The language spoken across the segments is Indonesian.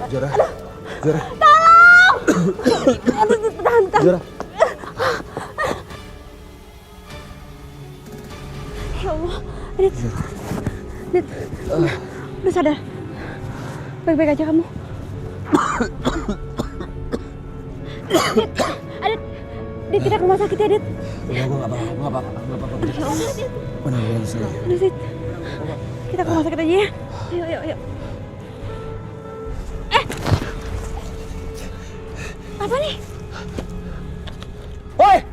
Zara. Tolong! Aduh, tahan. Zara. Ya Allah, Adit. Adit, udah sadar. Baik-baik aja kamu. Adit, Adit kita ke rumah sakit ya, Adit. Udah, gue nggak apa-apa. Ya Allah, Adit. Benar saya. Adit, kita ke rumah sakit aja ya. Yuk. Apa nih? Woi!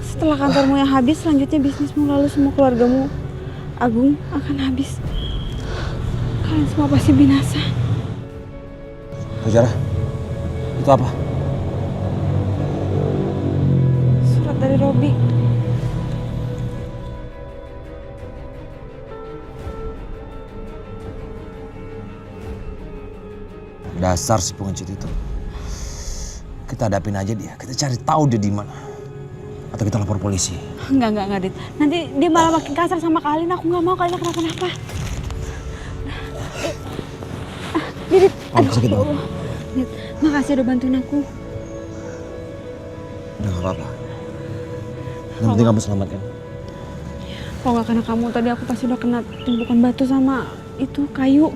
Setelah kantormu yang habis, selanjutnya bisnismu lalu semua keluargamu Agung akan habis. Kalian semua pasti binasa. Zara, itu apa? Surat dari Robi. Dasar si pengecut itu. Kita hadapin aja dia. Kita cari tahu dia di mana. Atau kita lapor polisi. Enggak, Dit. Nanti dia malah makin kasar sama Kalin. Aku nggak mau Kalin kenapa-napa. Dit, aduh, sakit ya Allah. Dit, makasih udah bantuin aku. Udah gak apa-apa. Yang penting kamu selamat kan? Kalau nggak karena kamu tadi aku pasti udah kena tumpukan batu sama itu kayu.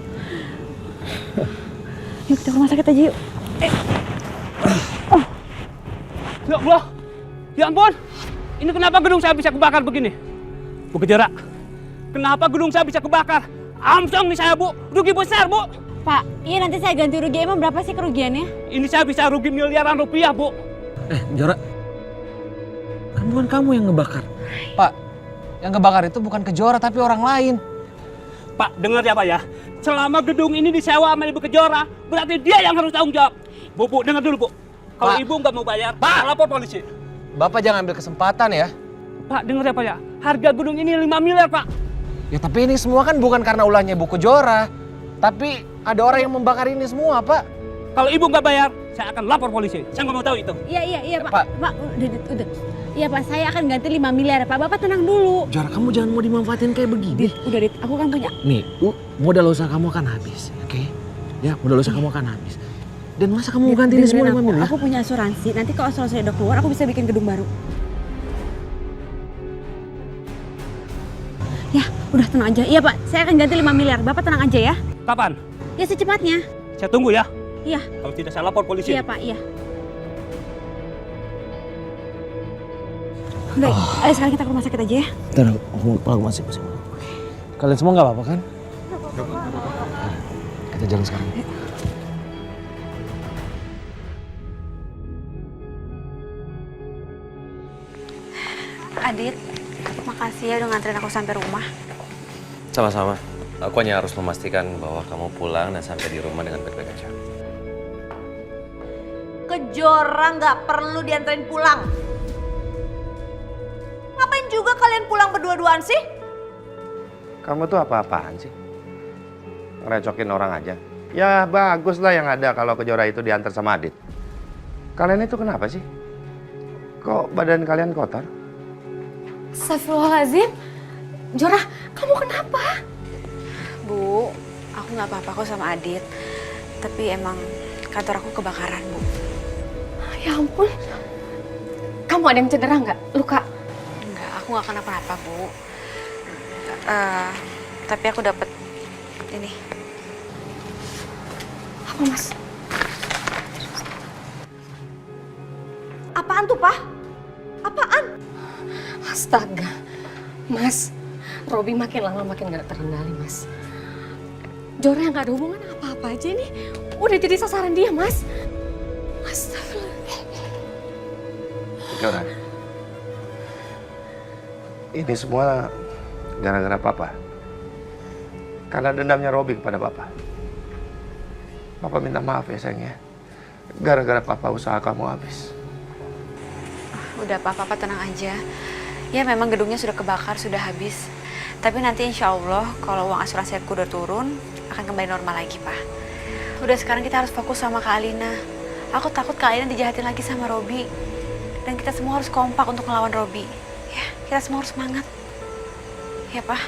Yuk kita ke rumah sakit aja yuk. Ya Allah, ya ampun. Ini kenapa gedung saya bisa kebakar begini? Bu Kejora, kenapa gedung saya bisa kebakar? Amsong nih saya, Bu. Rugi besar, Bu. Pak, iya nanti saya ganti rugi. Emang berapa sih kerugiannya? Ini saya bisa rugi miliaran rupiah, Bu. Jora. Kan bukan kamu yang ngebakar. Pak, yang ngebakar itu bukan Kejora tapi orang lain. Pak, dengar ya Pak ya. Selama gedung ini disewa sama Ibu Kejora, berarti dia yang harus tanggung jawab. Bu, dengar dulu, Bu. Kalau Pak. Ibu nggak mau bayar, Pak. lapor polisi. Bapak jangan ambil kesempatan ya. Pak, dengar ya Pak ya. Harga gedung ini 5 miliar, Pak. Ya tapi ini semua kan bukan karena ulahnya Bu Kejora. Tapi ada orang yang membakar ini semua, Pak. Kalau Ibu nggak bayar, saya akan lapor polisi. Saya nggak mau tahu itu. Iya Pak. Pak. Pak, udah. Iya Pak, saya akan ganti 5 miliar Pak. Bapak tenang dulu. Jora, kamu jangan mau dimanfaatin kayak begini. Udah Dit, aku kan punya. Nih, modal usaha kamu akan habis, oke? Ya, modal usaha kamu akan habis. Dan masa kamu mau ganti ini semua 5 miliar? Aku punya asuransi. Nanti kalau asuransi udah keluar, aku bisa bikin gedung baru. Ya, udah tenang aja. Iya Pak, saya akan ganti 5 miliar. Bapak tenang aja ya. Kapan? Ya secepatnya. Saya tunggu ya. Iya. Kalau tidak saya lapor polisi. Iya Pak, iya. Udah, ayo sekarang kita ke rumah sakit aja ya. Bentar, aku masih. Kalian semua nggak apa-apa kan? Kita jalan sekarang. Adit, makasih ya udah nganterin aku sampai rumah. Sama-sama. Aku hanya harus memastikan bahwa kamu pulang dan sampai di rumah dengan baik-baik aja. Kejora nggak perlu dianterin pulang. Ngapain juga kalian pulang berdua-duaan sih? Kamu tuh apa-apaan sih? Ngerecokin orang aja. Ya bagus lah yang ada kalau Kejora itu diantar sama Adit. Kalian itu kenapa sih? Kok badan kalian kotor? Astagfirullahaladzim. Jora, kamu kenapa? Bu, aku nggak apa-apa kok sama Adit. Tapi emang kantor aku kebakaran, Bu. Ya ampun. Kamu ada yang cedera nggak? Luka? Enggak, aku nggak kenapa-napa, Bu. Tapi aku dapat ini. Apa, Mas? Apaan tuh, Pak? Apaan? Astaga. Mas, Robi makin lama makin gak terkendali, Mas. Jora yang gak ada hubungan apa-apa aja nih. Udah jadi sasaran dia, Mas. Astagfirullah. Kejora. Ini semua gara-gara Papa. Karena dendamnya Robi kepada Papa. Papa minta maaf ya sayang ya. Gara-gara Papa usaha kamu habis. Udah, Papa tenang aja. Ya memang gedungnya sudah kebakar, sudah habis. Tapi nanti insya Allah kalau uang asuransi aku udah turun, akan kembali normal lagi, Pak. Udah sekarang kita harus fokus sama Kak Alina. Aku takut Kak Alina dijahatin lagi sama Robi. Dan kita semua harus kompak untuk melawan Robi. Ya, kita semua harus semangat. Ya, Pak.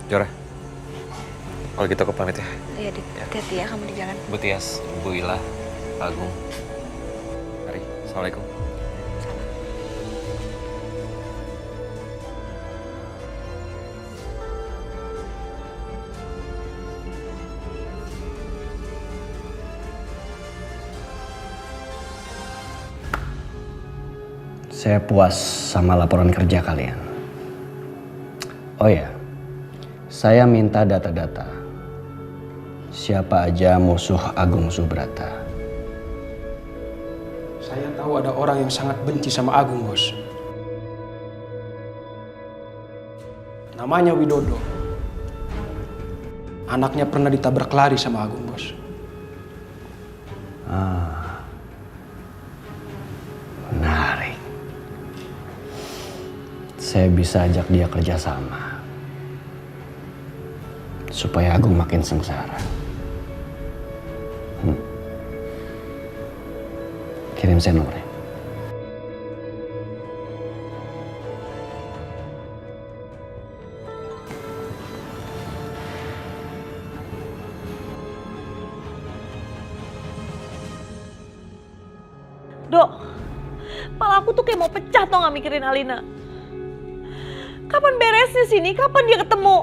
Jora, kalau gitu aku pamit ya. Iya, hati-hati ya kamu di jalan. Bu Tias, Bu Ila, Pak Agung. Mari, Assalamualaikum. Saya puas sama laporan kerja kalian. Oh ya, saya minta data-data. Siapa aja musuh Agung Subrata? Saya tahu ada orang yang sangat benci sama Agung, Bos. Namanya Widodo. Anaknya pernah ditabrak lari sama Agung, Bos. Menarik. Saya bisa ajak dia kerjasama. Supaya Agung makin sengsara. Kirim saya nomornya. Dok, kepala aku tuh kayak mau pecah tau gak mikirin Alina. Kapan beresnya sini? Kapan dia ketemu?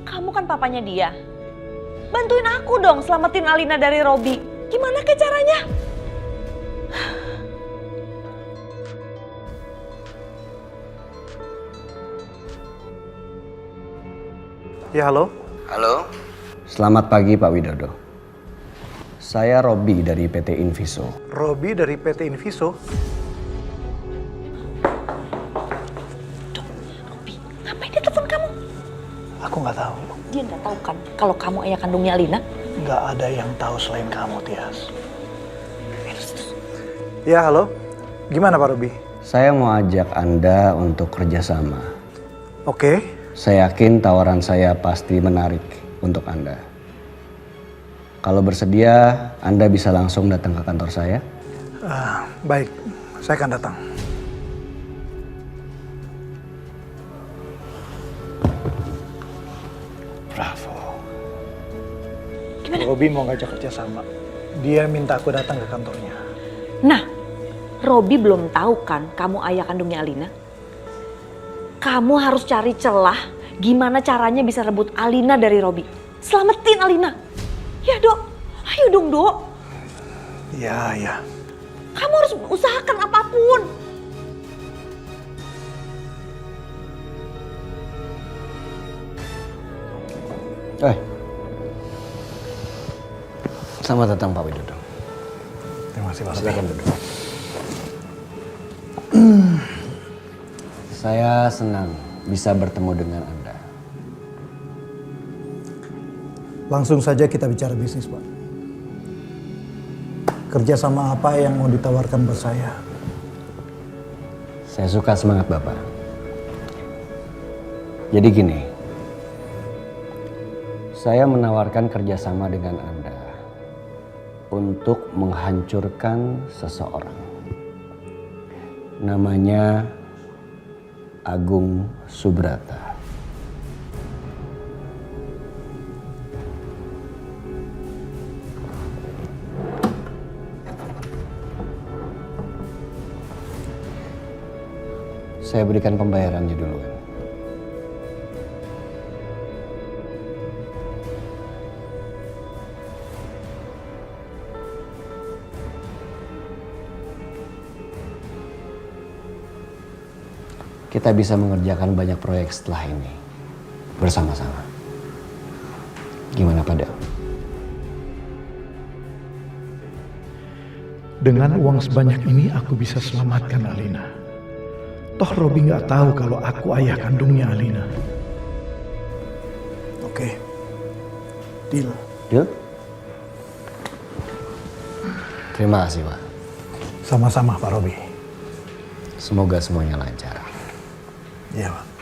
Kamu kan papanya dia. Bantuin aku dong selamatin Alina dari Robi. Gimana ke caranya? Ya, halo. Halo. Selamat pagi Pak Widodo. Saya Robi dari PT Inviso. Robi dari PT Inviso. Robi, ngapain dia telepon kamu? Aku nggak tahu. Dia nggak tahu kan kalau kamu ayah kandungnya Alina? Nggak ada yang tahu selain kamu, Tias. Ya, halo. Gimana Pak Robi? Saya mau ajak Anda untuk kerjasama. Oke. Saya yakin tawaran saya pasti menarik untuk Anda. Kalau bersedia, Anda bisa langsung datang ke kantor saya. Baik, saya akan datang. Bravo. Robi mau ngajak kerjasama. Dia minta aku datang ke kantornya. Nah, Robi belum tahu kan kamu ayah kandungnya Alina? Kamu harus cari celah gimana caranya bisa rebut Alina dari Robi. Selamatin Alina. Ya dok, ayo dong dok. Ya. Kamu harus usahakan apapun. Selamat datang Pak Widodo. Terima kasih Pak Robi. Silakan duduk. Saya senang bisa bertemu dengan Anda. Langsung saja kita bicara bisnis, Pak. Kerja sama apa yang mau ditawarkan buat saya? Saya suka semangat Bapak. Jadi gini, saya menawarkan kerjasama dengan Anda untuk menghancurkan seseorang. Namanya Agung Subrata. Saya berikan pembayarannya dulu. Kita bisa mengerjakan banyak proyek setelah ini bersama-sama. Gimana Pak Del? Dengan uang sebanyak ini aku bisa selamatkan Alina. Toh Robi nggak tahu kalau aku ayah kandungnya Alina. Oke. Deal. Deal? Terima kasih Pak. Sama-sama Pak Robi. Semoga semuanya lancar. Iya Pak.